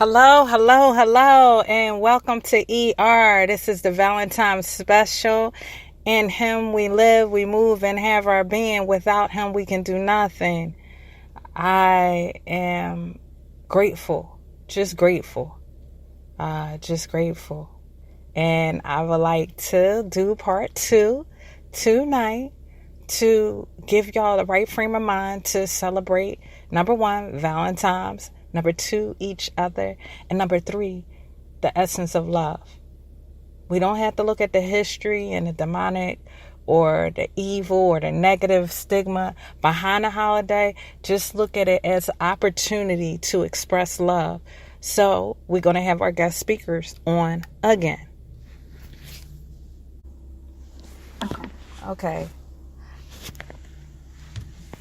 Hello, hello, hello, and welcome to ER. This is the Valentine special. In Him we live, we move, and have our being. Without Him we can do nothing. I am grateful, just grateful, just grateful. And I would like to do part two tonight to give y'all the right frame of mind to celebrate, number one, Valentine's, number two, each other, and number three, the essence of love. We don't have to look at the history and the demonic or the evil or the negative stigma behind the holiday. Just look at it as an opportunity to express love. So we're going to have our guest speakers on again. Okay.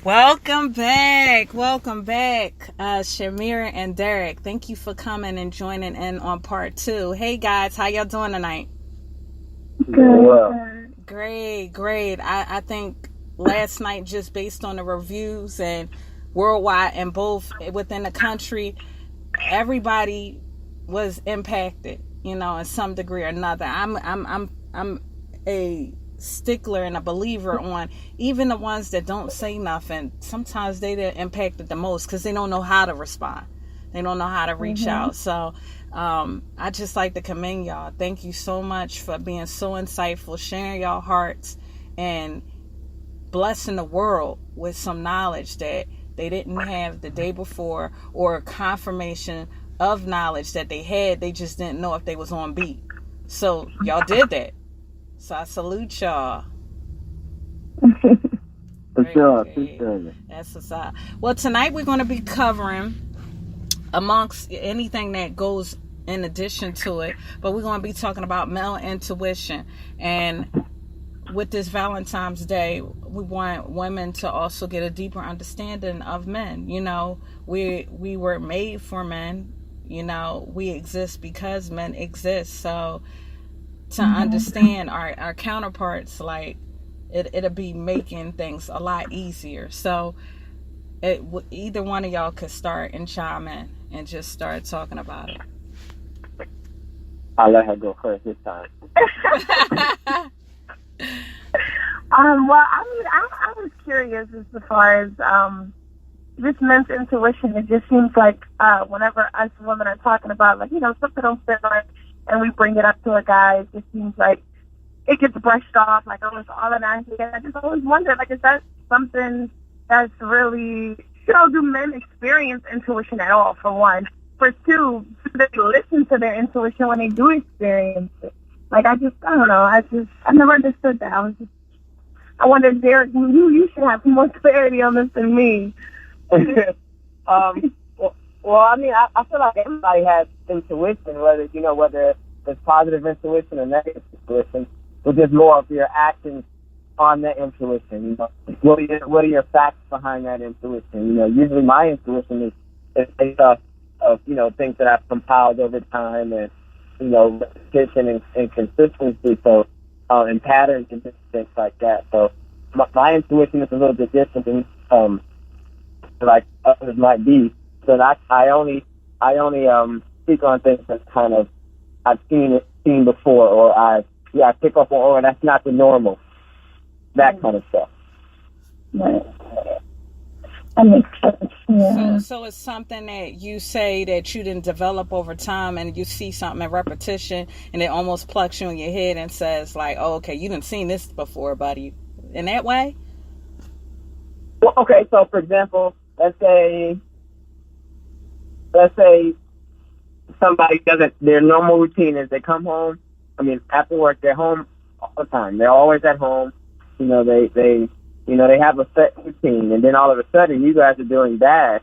Welcome back, Shamira and Derrick. Thank you for coming and joining in on part two. Hey guys, how y'all doing tonight? Good. Great. I think last night, just based on the reviews and worldwide and both within the country, everybody was impacted, in some degree or another. I'm a stickler and a believer on even the ones that don't say nothing. Sometimes they're impacted the most because they don't know how to respond. They don't know how to reach out. So I just like to commend y'all. Thank you so much for being so insightful, sharing y'all hearts and blessing the world with some knowledge that they didn't have the day before, or confirmation of knowledge that they had. They just didn't know if they was on beat. So y'all did that. So I salute y'all. For sure. That's what's up. Well, tonight we're going to be covering, amongst anything that goes in addition to it, but we're going to be talking about male intuition. And with this Valentine's Day, we want women to also get a deeper understanding of men. We were made for men. We exist because men exist. So to understand our counterparts, like it'll be making things a lot easier. So either one of y'all could start and chime in and just start talking about it. I'll let her go first this time. Well, I was curious as far as this men's intuition. It just seems like whenever us women are talking about, something don't fit right, and we bring it up to a guy, it just seems like it gets brushed off, like, oh, it's all an idea. I just always wonder, is that something that's really, do men experience intuition at all, for one? For two, do they listen to their intuition when they do experience it? I don't know. I never understood that. I wonder, Derrick, you should have more clarity on this than me. I feel like everybody has intuition, whether it's positive intuition or negative intuition, but just more of your actions on that intuition. What are your facts behind that intuition? Usually my intuition is based off of things that I've compiled over time, and repetition and consistency, so and patterns and things like that. So my intuition is a little bit different than like others might be. So I only speak on things that kind of I've seen before, or I pick up on, or that's not the normal, that kind of stuff. Right. That makes sense. Yeah. So it's something that you say that you didn't develop over time, and you see something in repetition, and it almost plucks you in your head and says, like, oh, okay, you didn't seen this before, buddy. In that way? Well, okay, so for example, let's say somebody doesn't, their normal routine is they come home, after work, they're home all the time. They're always at home. They have a set routine, and then all of a sudden you guys are doing bad.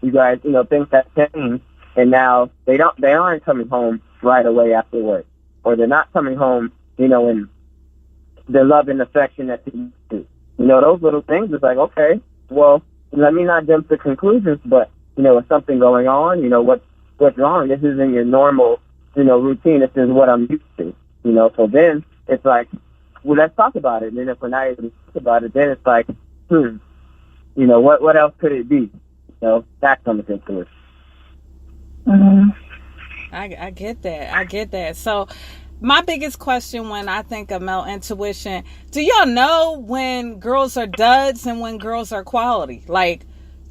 You guys, things have changed, and now they aren't coming home right away after work, or they're not coming home, in the love and affection that they used to. Those little things, it's like, okay, well, let me not jump to conclusions, but, is something going on? What's wrong? This isn't your normal, routine. This is what I'm used to, so then it's like, well, let's talk about it. And then if we're not able to talk about it, then it's like, what else could it be? That comes into it. Mm-hmm. I get that. I get that. So my biggest question when I think of male intuition, do y'all know when girls are duds and when girls are quality? Like,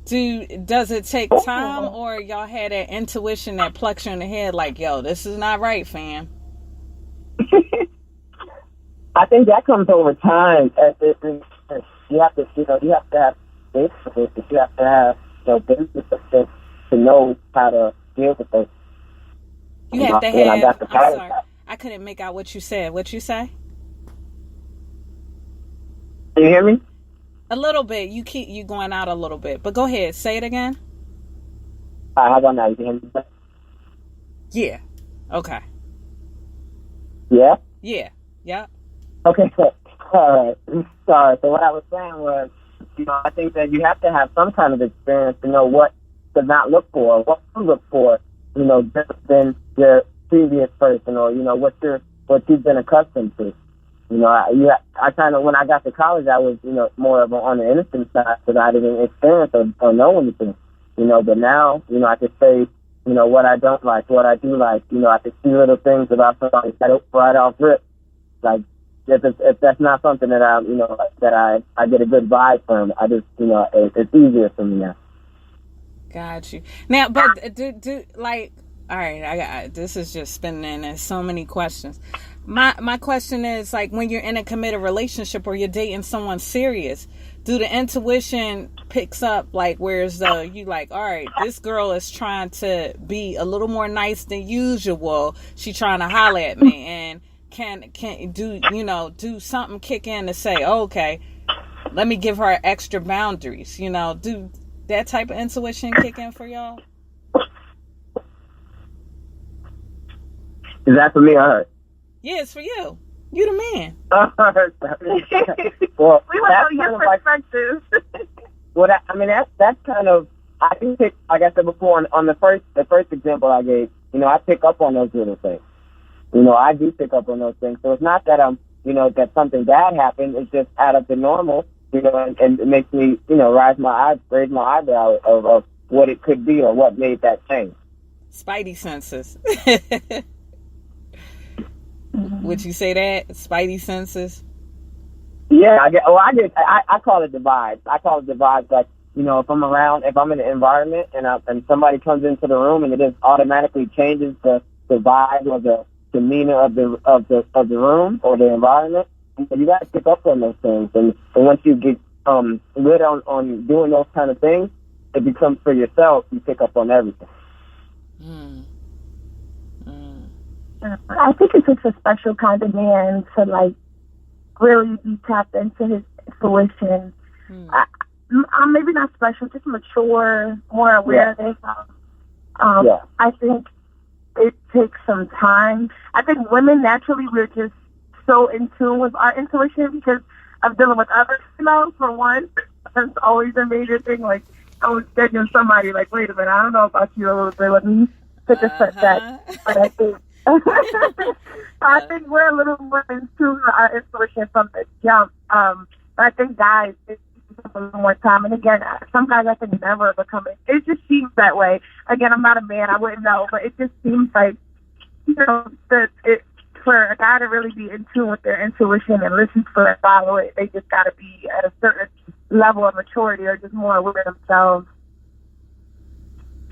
does it take time, or y'all had that intuition that plucks you in the head like, yo, this is not right, fam? I think that comes over time. You have to, you have to have faith for this. You have to have business to know how to deal with it. You have to have. I'm sorry, I couldn't make out what you said. What you say? Can you hear me? A little bit. You going out a little bit, but go ahead. Say it again. How about now? You can hear me? Yeah. Okay. Yeah. Yeah. Yeah. Okay. So, all right. Sorry. So what I was saying was, I think that you have to have some kind of experience to know what to not look for, what to look for, different than your previous person, or what you've been accustomed to. I kind of, when I got to college, I was, more of on the innocent side because I didn't experience or know anything, but now, I could say, what I don't like, what I do like, I could see little things about somebody right off rip. Like, if that's not something that I get a good vibe from, I just, it's easier for me now. Got you. Now, but do like, all right, this is just spinning in so many questions. My question is, like, when you're in a committed relationship or you're dating someone serious, do the intuition picks up, like, where's you like, all right, this girl is trying to be a little more nice than usual. She trying to holler at me, and can do something kick in to say, okay, let me give her extra boundaries. Do that type of intuition kick in for y'all? Is that for me or her? Yeah, it's for you. You the man. Well, we want to know your perspective. That's kind of, I can pick, like I said before, on the first example I gave, I pick up on those little things. I do pick up on those things. So it's not that that something bad happened. It's just out of the normal, and it makes me, raise my eyebrow of what it could be or what made that change. Spidey senses. Would you say that? Spidey senses? Yeah, I call it the vibes. I call it the vibes. Like, if I'm in an environment and somebody comes into the room and it just automatically changes the vibe or the demeanor of the room or the environment, you got to pick up on those things. And once you get lit on doing those kind of things, it becomes for yourself. You pick up on everything. I think it takes a special kind of man to, like, really be tapped into his intuition. I'm maybe not special, just mature, more aware of himself. I think it takes some time. I think women, naturally, we're just so in tune with our intuition because of dealing with others, for one. That's always a major thing. Like, I was judging somebody, like, wait a minute, I don't know about you a little bit. Let me take a step back. But I think I think we're a little more in tune with our intuition from the jump. But I think guys, it takes a little more time. And again, some guys I think never become it. It just seems that way. Again, I'm not a man, I wouldn't know, but it just seems like, that for a guy to really be in tune with their intuition and listen for it, follow it, they just got to be at a certain level of maturity or just more aware of themselves.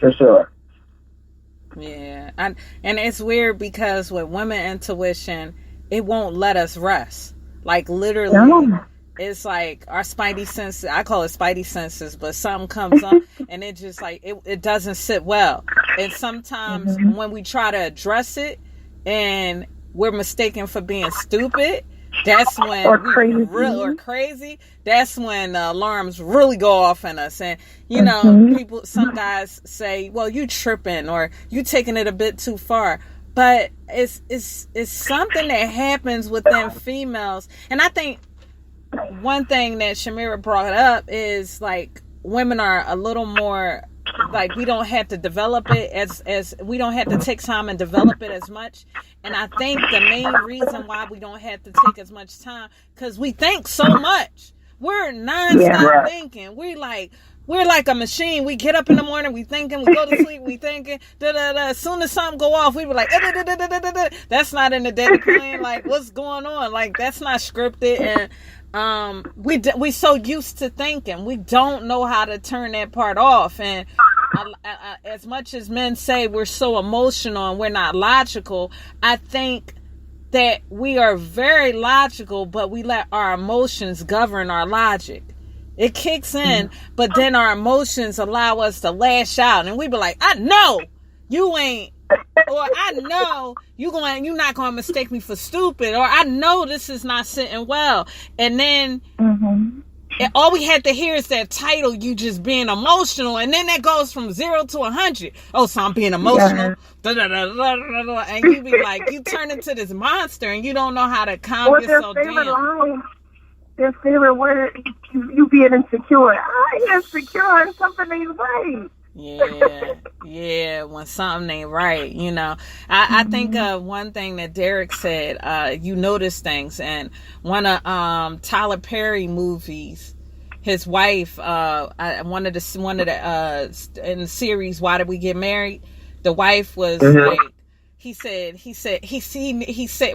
For sure. Yeah, and it's weird because with women intuition, it won't let us rest. Like, literally, it's like our spidey senses. I call it spidey senses, but something comes up and it just like it doesn't sit well. And sometimes when we try to address it and we're mistaken for being stupid, that's when crazy. That's when alarms really go off in us. And some guys say, "Well, you tripping or you taking it a bit too far." But it's something that happens within females. And I think one thing that Shamira brought up is, like, women are a little more, like, we don't have to develop it as we don't have to take time and develop it as much. And I think the main reason why we don't have to take as much time, because we think so much. We're nonstop thinking. We like, We're like a machine. We get up in the morning, we thinking, we go to sleep, we thinking, As soon as something go off, we be like, that's not in the daily plan. Like, what's going on? Like, that's not scripted. And we so used to thinking, we don't know how to turn that part off. And as much as men say we're so emotional and we're not logical, I think that we are very logical, but we let our emotions govern our logic. It kicks in, but then our emotions allow us to lash out, and we be like, I know you ain't, or I know you're not going to mistake me for stupid, or I know this is not sitting well. And then all we had to hear is that title, you just being emotional, and then that goes from 0 to 100. Oh, so I'm being emotional. Yeah. And you be like, you turn into this monster, and you don't know how to calm yourself down. Their favorite word, you being insecure. I am insecure, something ain't right. Yeah, when something ain't right, I think one thing that Derrick said, you notice things, and one of Tyler Perry movies, his wife, one of the in the series Why Did We Get Married, the wife was like, he said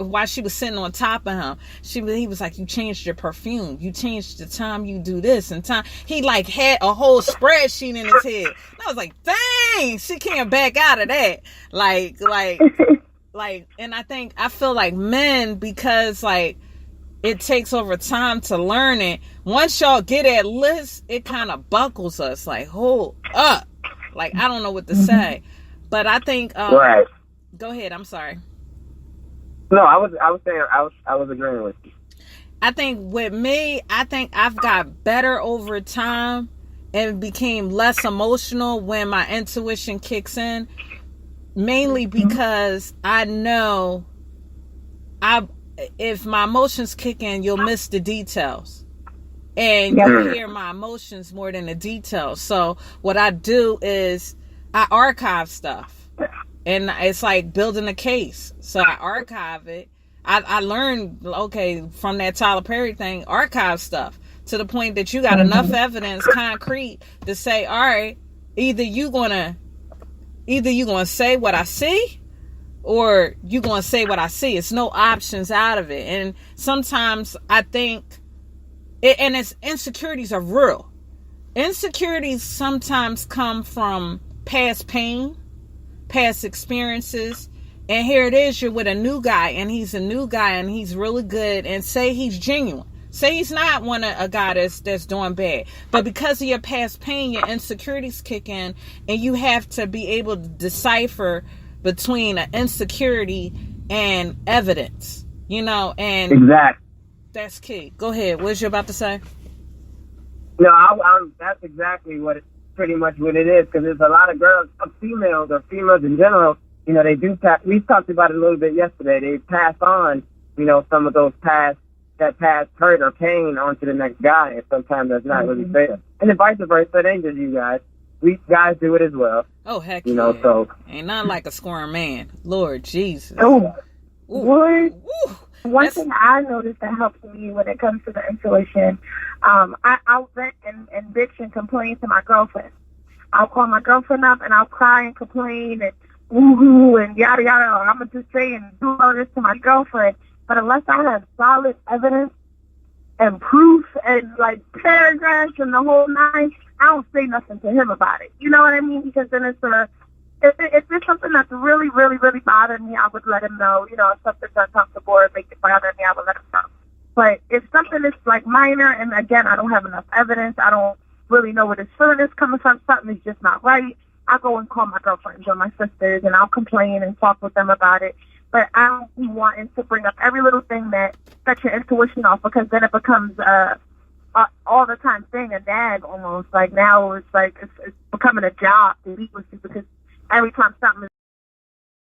while she was sitting on top of him, he was like, you changed your perfume, you changed the time you do this and time. He like had a whole spreadsheet in his head. And I was like, dang, she can't back out of that. Like, and I feel like men, because like it takes over time to learn it. Once y'all get that list, it kind of buckles us. Like, hold up. Like, I don't know what to say. But I think, right. Go ahead. I'm sorry. No, I was saying I was agreeing with you. I think with me, I've got better over time and became less emotional when my intuition kicks in, mainly because I know if my emotions kick in, you'll miss the details. And you hear my emotions more than the details. So what I do is I archive stuff. And it's like building a case. So I archive it. I learned, from that Tyler Perry thing, archive stuff to the point that you got enough evidence, concrete, to say, all right, either you gonna say what I see, or you gonna say what I see. It's no options out of it. And sometimes I think, insecurities are real. Insecurities sometimes come from past pain, past experiences, and here it is, you're with a new guy, and he's a new guy, and he's really good, and say he's genuine, say he's not a guy that's doing bad, but because of your past pain, your insecurities kick in, and you have to be able to decipher between an insecurity and evidence, and exactly, that's key. Go ahead, what you about to say? No, that's exactly what it's pretty much what it is, because there's a lot of girls, females in general, they do we talked about it a little bit yesterday, they pass on, some of those past hurt or pain onto the next guy, and sometimes that's not really fair. And then vice versa, it ain't just you guys. We guys do it as well. Oh, heck yeah. So ain't not like a squirm man. Lord Jesus. Oh, what? One thing I noticed that helps me when it comes to the intuition, I'll vent and bitch and complain to my girlfriend. I'll call my girlfriend up and I'll cry and complain and woo-hoo and yada yada. I'm going to just say and do all this to my girlfriend. But unless I have solid evidence and proof and like paragraphs and the whole nine, I don't say nothing to him about it. You know what I mean? Because then if there's something that's really, really, really bothering me, I would let him know. If something's uncomfortable or make it bother me, I would let him know. But if something is like minor, and again, I don't have enough evidence, I don't really know where this feeling is coming from, something is just not right, I'll go and call my girlfriends or my sisters, and I'll complain and talk with them about it. But I don't be wanting to bring up every little thing that sets your intuition off, because then it becomes all the time thing, a nag almost. Like now it's like it's becoming a job to meet with you, because every time something